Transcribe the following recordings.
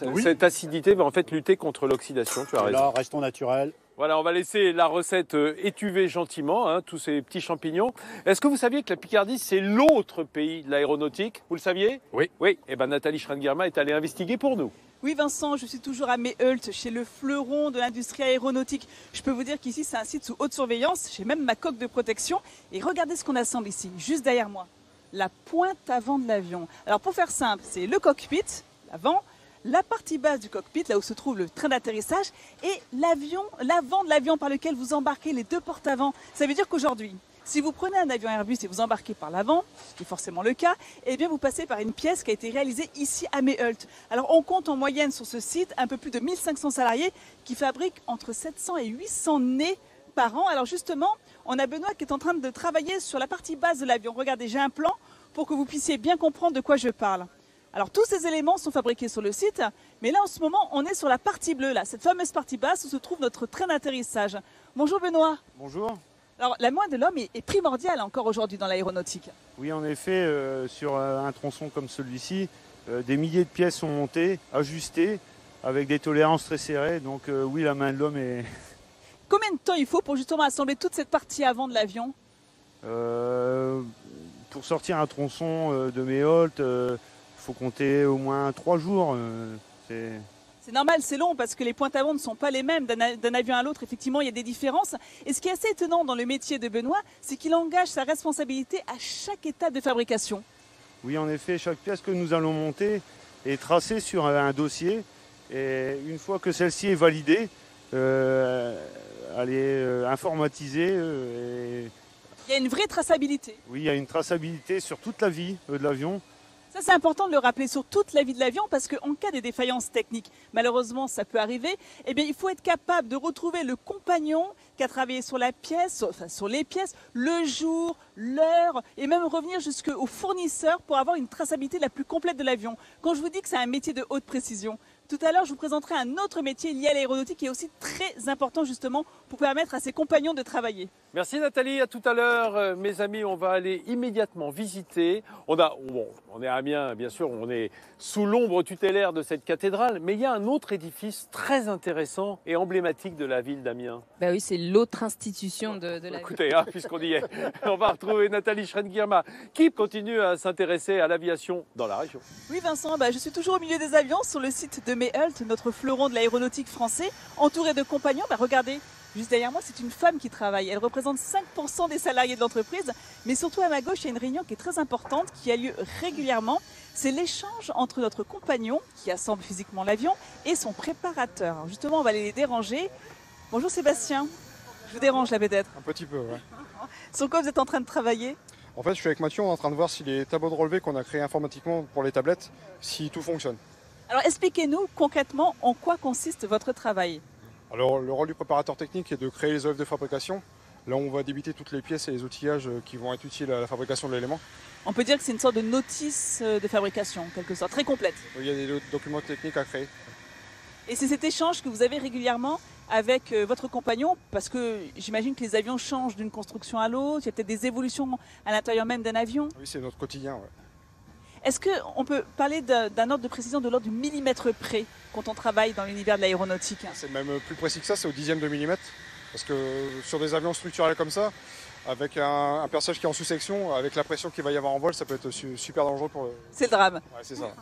Oui. Cette acidité va en fait lutter contre l'oxydation, tu as raison. Là, restons naturels. Voilà, on va laisser la recette étuver gentiment, hein, tous ces petits champignons. Est-ce que vous saviez que la Picardie, c'est l'autre pays de l'aéronautique? Vous le saviez? Oui. Oui, et ben Nathalie Schrein-Guillermin est allée investiguer pour nous. Oui Vincent, je suis toujours à Méheult, chez le fleuron de l'industrie aéronautique. Je peux vous dire qu'ici c'est un site sous haute surveillance, j'ai même ma coque de protection. Et regardez ce qu'on assemble ici, juste derrière moi. La pointe avant de l'avion. Alors pour faire simple, c'est le cockpit, l'avant, la partie basse du cockpit, là où se trouve le train d'atterrissage, et l'avant de l'avion par lequel vous embarquez les deux portes avant. Ça veut dire qu'aujourd'hui, si vous prenez un avion Airbus et vous embarquez par l'avant, ce qui est forcément le cas, eh bien vous passez par une pièce qui a été réalisée ici à Méheult. Alors on compte en moyenne sur ce site un peu plus de 1500 salariés qui fabriquent entre 700 et 800 nez par an. Alors justement, on a Benoît qui est en train de travailler sur la partie basse de l'avion. Regardez, j'ai un plan pour que vous puissiez bien comprendre de quoi je parle. Alors tous ces éléments sont fabriqués sur le site, mais là en ce moment on est sur la partie bleue, là, cette fameuse partie basse où se trouve notre train d'atterrissage. Bonjour Benoît. Bonjour. Alors la main de l'homme est primordiale encore aujourd'hui dans l'aéronautique. Oui, en effet, sur un tronçon comme celui-ci, des milliers de pièces sont montées, ajustées, avec des tolérances très serrées. Donc oui, la main de l'homme est... Combien de temps il faut pour justement assembler toute cette partie avant de l'avion? Pour sortir un tronçon de Méheult, faut compter au moins 3 jours. C'est normal, c'est long parce que les pointes avant ne sont pas les mêmes d'un avion à l'autre. Effectivement, il y a des différences. Et ce qui est assez étonnant dans le métier de Benoît, c'est qu'il engage sa responsabilité à chaque étape de fabrication. Oui, en effet, chaque pièce que nous allons monter est tracée sur un dossier. Et une fois que celle-ci est validée, elle est informatisée. Il y a une vraie traçabilité. Oui, il y a une traçabilité sur toute la vie de l'avion. Ça, c'est important de le rappeler sur toute la vie de l'avion parce qu'en cas de défaillance technique, malheureusement, ça peut arriver, eh bien, il faut être capable de retrouver le compagnon qui a travaillé sur la pièce, enfin, sur les pièces, le jour, l'heure, et même revenir jusqu'au fournisseur pour avoir une traçabilité la plus complète de l'avion. Quand je vous dis que c'est un métier de haute précision, tout à l'heure, je vous présenterai un autre métier lié à l'aéronautique qui est aussi très important justement pour permettre à ses compagnons de travailler. Merci Nathalie, à tout à l'heure. Mes amis, on va aller immédiatement visiter. On est à Amiens, bien sûr, on est sous l'ombre tutélaire de cette cathédrale, mais il y a un autre édifice très intéressant et emblématique de la ville d'Amiens. Ben oui, c'est l'autre institution de la ville. Écoutez, puisqu'on y est, on va retrouver Nathalie Schrein-Guillermin qui continue à s'intéresser à l'aviation dans la région. Oui Vincent, je suis toujours au milieu des avions sur le site de Méheult, notre fleuron de l'aéronautique français, entouré de compagnons. Regardez, juste derrière moi, c'est une femme qui travaille. Elle représente 5% des salariés de l'entreprise. Mais surtout à ma gauche, il y a une réunion qui est très importante, qui a lieu régulièrement. C'est l'échange entre notre compagnon, qui assemble physiquement l'avion, et son préparateur. Alors justement, on va aller les déranger. Bonjour Sébastien. Je vous dérange là peut-être? Un petit peu, ouais. Sur quoi vous êtes en train de travailler? En fait, je suis avec Mathieu, on est en train de voir si les tableaux de relevé qu'on a créés informatiquement pour les tablettes, si tout fonctionne. Alors expliquez-nous concrètement en quoi consiste votre travail. Alors, le rôle du préparateur technique est de créer les œuvres de fabrication. Là, on va débiter toutes les pièces et les outillages qui vont être utiles à la fabrication de l'élément. On peut dire que c'est une sorte de notice de fabrication, en quelque sorte, très complète. Il y a des documents techniques à créer. Et c'est cet échange que vous avez régulièrement avec votre compagnon, parce que j'imagine que les avions changent d'une construction à l'autre, il y a peut-être des évolutions à l'intérieur même d'un avion. Oui, c'est notre quotidien, ouais. Est-ce qu'on peut parler d'un ordre de précision de l'ordre du millimètre près quand on travaille dans l'univers de l'aéronautique? C'est même plus précis que ça, c'est au dixième de millimètre. Parce que sur des avions structurels comme ça, avec un perçage qui est en sous-section, avec la pression qu'il va y avoir en vol, ça peut être super dangereux pour... C'est le drame. Ouais, c'est ça.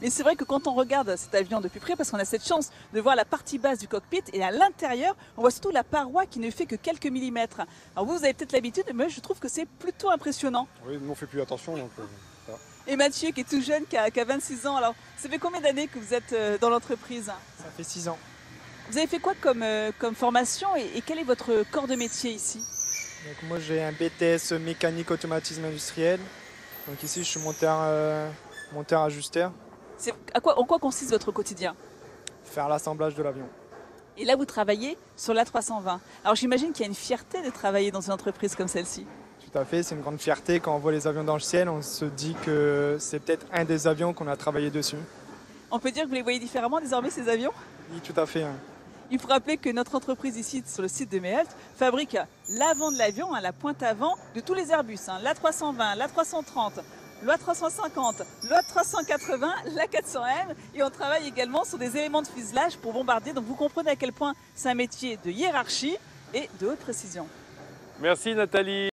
Mais c'est vrai que quand on regarde cet avion de plus près, parce qu'on a cette chance de voir la partie basse du cockpit, et à l'intérieur, on voit surtout la paroi qui ne fait que quelques millimètres. Alors vous avez peut-être l'habitude, mais je trouve que c'est plutôt impressionnant. Oui, nous on fait plus attention, donc... Voilà. Et Mathieu, qui est tout jeune, qui a 26 ans, alors ça fait combien d'années que vous êtes dans l'entreprise? Ça fait 6 ans. Vous avez fait quoi comme formation et quel est votre corps de métier ici? Donc moi j'ai un BTS mécanique automatisme industriel. Donc ici je suis monteur ajusteur. En quoi consiste votre quotidien? Faire l'assemblage de l'avion. Et là vous travaillez sur l'A320. Alors j'imagine qu'il y a une fierté de travailler dans une entreprise comme celle-ci. Tout à fait, c'est une grande fierté quand on voit les avions dans le ciel, on se dit que c'est peut-être un des avions qu'on a travaillé dessus. On peut dire que vous les voyez différemment désormais ces avions? Oui, tout à fait. Il faut rappeler que notre entreprise ici, sur le site de Méheult, fabrique l'avant de l'avion, la pointe avant de tous les Airbus. L'A320, l'A330, loi 350, loi 380, la 400M. Et on travaille également sur des éléments de fuselage pour bombarder. Donc vous comprenez à quel point c'est un métier de hiérarchie et de haute précision. Merci Nathalie.